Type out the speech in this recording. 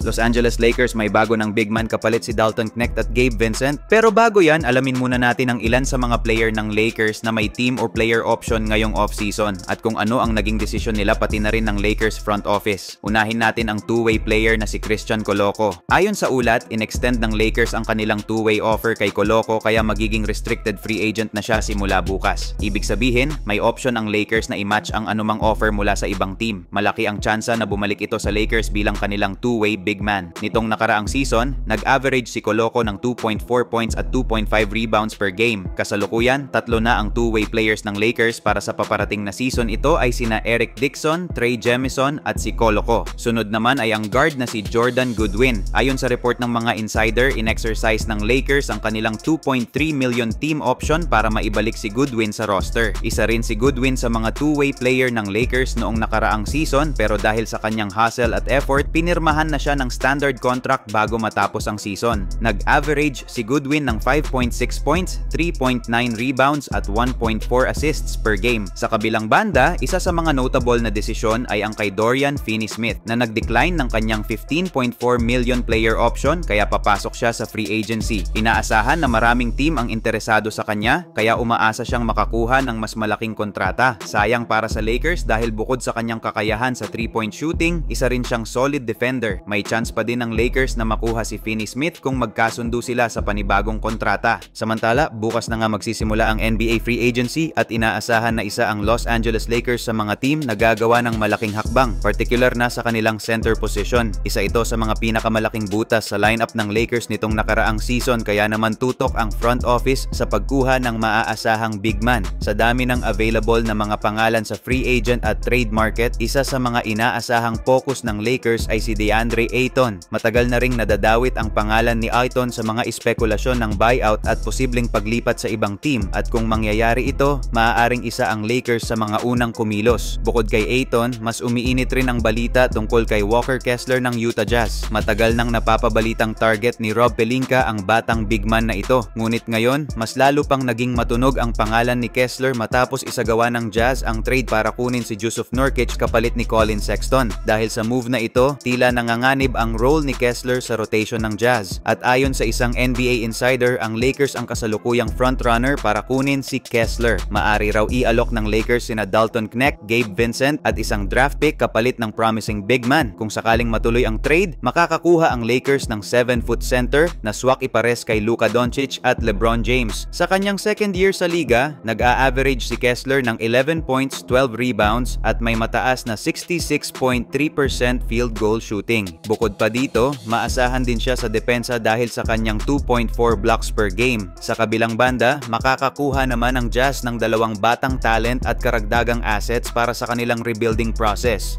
Los Angeles Lakers may bago ng big man kapalit si Dalton Knecht at Gabe Vincent. Pero bago yan, alamin muna natin ang ilan sa mga player ng Lakers na may team or player option ngayong offseason at kung ano ang naging desisyon nila pati na rin ng Lakers front office. Unahin natin ang two-way player na si Christian Coloco. Ayon sa ulat, in-extend ng Lakers ang kanilang two-way offer kay Coloco kaya magiging restricted free agent na siya simula bukas. Ibig sabihin, may option ang Lakers na i-match ang anumang offer mula sa ibang team. Malaki ang tsansa na bumalik ito sa Lakers bilang kanilang two-way big man. Nitong nakaraang season, nag-average si Coloco ng 2.4 points at 2.5 rebounds per game. Kasalukuyan, tatlo na ang two-way players ng Lakers para sa paparating na season. Ito ay sina Eric Dixon, Trey Jemison at si Coloco. Sunod naman ay ang guard na si Jordan Goodwin. Ayon sa report ng mga insider, in-exercise ng Lakers ang kanilang 2.3 million team option para maibalik si Goodwin sa roster. Isa rin si Goodwin sa mga two-way player ng Lakers noong nakaraang season pero dahil sa kanyang hustle at effort, pinirmahan na siya ng standard contract bago matapos ang season. Nag-average si Goodwin ng 5.6 points, 3.9 rebounds at 1.4 assists per game. Sa kabilang banda, isa sa mga notable na desisyon ay ang kay Dorian Finney-Smith na nag-decline ng kanyang 15.4 million player option kaya papasok siya sa free agency. Inaasahan na maraming team ang interesado sa kanya kaya umaasa siyang makakuha ng mas malaking kontrata. Sayang para sa Lakers dahil bukod sa kanyang kakayahan sa 3-point shooting, isa rin siyang solid defender. May chance pa din ng Lakers na makuha si Finney-Smith kung magkasundo sila sa panibagong kontrata. Samantala, bukas na nga magsisimula ang NBA free agency at inaasahan na isa ang Los Angeles Lakers sa mga team na gagawa ng malaking hakbang, particular na sa kanilang center position. Isa ito sa mga pinakamalaking butas sa lineup ng Lakers nitong nakaraang season kaya naman tutok ang front office sa pagkuha ng maaasahang big man. Sa dami ng available na mga pangalan sa free agent at trade market, isa sa mga inaasahang focus ng Lakers ay si DeAndre Ayton. Matagal na ring nadadawit ang pangalan ni Ayton sa mga espekulasyon ng buyout at posibleng paglipat sa ibang team at kung mangyayari ito, maaaring isa ang Lakers sa mga unang kumilos. Bukod kay Ayton, mas umiinit rin ang balita tungkol kay Walker Kessler ng Utah Jazz. Matagal nang napapabalitang target ni Rob Pelinka ang batang big man na ito. Ngunit ngayon, mas lalo pang naging matunog ang pangalan ni Kessler matapos isagawa ng Jazz ang trade para kunin si Jusuf Nurkic kapalit ni Collin Sexton. Dahil sa move na ito, tila nanganganib ang role ni Kessler sa rotation ng Jazz. At ayon sa isang NBA insider, ang Lakers ang kasalukuyang frontrunner para kunin si Kessler. Maari raw i-alok ng Lakers sina Dalton Knecht, Gabe Vincent at isang draft pick kapalit ng promising big man. Kung sakaling matuloy ang trade, makakakuha ang Lakers ng 7-foot center na swak ipares kay Luka Doncic at LeBron James. Sa kanyang second year sa liga, nag-a-average si Kessler ng 11 points, 12 rebounds at may mataas na 66.3% field goal shooting. Bukod pa dito, maasahan din siya sa depensa dahil sa kanyang 2.4 blocks per game. Sa kabilang banda, makakakuha naman ang Jazz ng dalawang batang talent at karagdagang assets para sa kanilang rebuilding process.